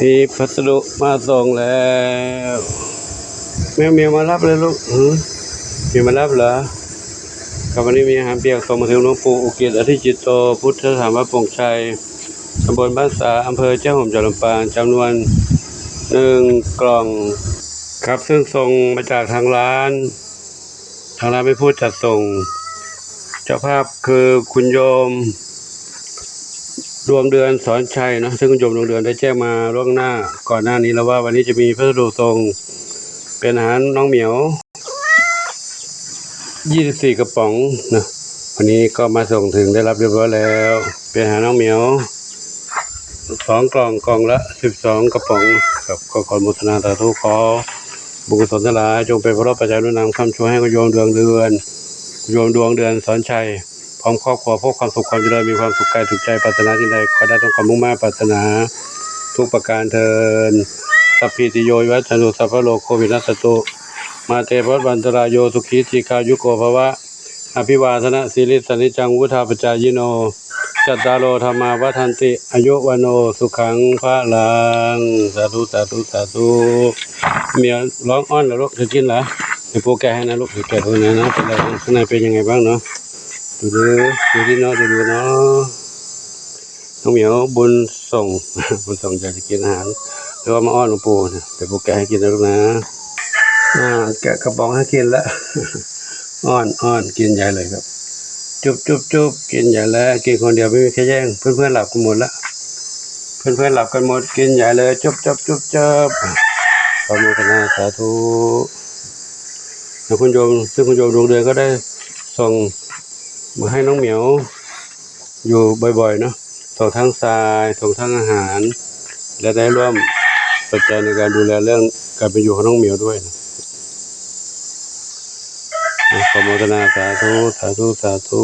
มีพัสดุมาส่งแล้วแมวเมียมารับเลยลูกเมียมารับเหรอครับวันนี้มีอาหารเปียกส่งมาถึงหลวงปู่อุกิตอธิจิตโตพุทธสถานวัดโป่งชัยตำบลบ้านสาอำเภอเจ้าห่มจังหวัดลำปางจำนวน1 กล่องครับซึ่งส่งมาจากทางร้านไม่พูดจัดส่งเจ้าภาพคือคุณโยมดวงเดือนสอนชัยเนาะซึ่งคุณโยมดวงเดือนได้แจ้งมาล่วงหน้าก่อนหน้านี้แล้วว่าวันนี้จะมีพัสดุส่งเป็นอาหารน้องเหมียว24 กระป๋องนะวันนี้ก็มาส่งถึงได้รับเรียบร้อยแล้วเป็นอาหารน้องเหมียว2 กล่องละ12 กระป๋องครับก็ขออนุโมทนาสาธุขอบุญกุศลทั้งหลายจงเป็นพระปัจจัยนุนำคำช่วยให้คุณโยมดวงเดือนสอนชัยพร้อมครอบครัวพบความสุขความเจริญมีความสุขกายสุขใจปรารถนาที่ใดขอได้ต้องความมุ่งมั่นปรารถนาทุกประการเทินสัพพิติโยวิวัชชันตุสัพพะโลกโควินัสตุมาเตภวันตรายโยสุขีทีคายุโกภวะอภิวาทนะสิริสนิจังวุธาปจายโนจัตตารโลธรรมาวัฏันติอายุวโนสุขังพระลังสาธุสาธุสาธุเมียร้องอ้อนแล้วลูกจะกินเหรอเดี๋ยวโปรแกให้นะลูกแกะตรงนี้นะเป็นอะไรข้างในเป็นยังไงบ้างเนาะดูที่เนาะดูเนาะน้องเหมียวบุญส่งอยากจะกินอาหารหรือว่ามาอ้อนหลวงปู่เนี่ยเดี๋ยวโปรแกให้กินนะลูกนะแกะกระป๋องให้กินละอ้อนกินใหญ่เลยครับจุบกินใหญ่แล้วกินคนเดียวไม่มีใครแย่งเพื่อนหลับกันหมดละเพื่อนหลับกันหมดกินใหญ่เลยจุบขอโมทนาสาธุแล้วคุณโยมซึ่งคุณโยมดวงเดือนก็ได้ส่งมาให้น้องเหมียวอยู่บ่อยๆเนาะส่งทั้งทรายส่งทั้งอาหารและได้ร่วมปัจจัยในการดูแลเรื่องการเป็นอยู่ของน้องเหมียวด้วยนะขอโมทนาสาธุ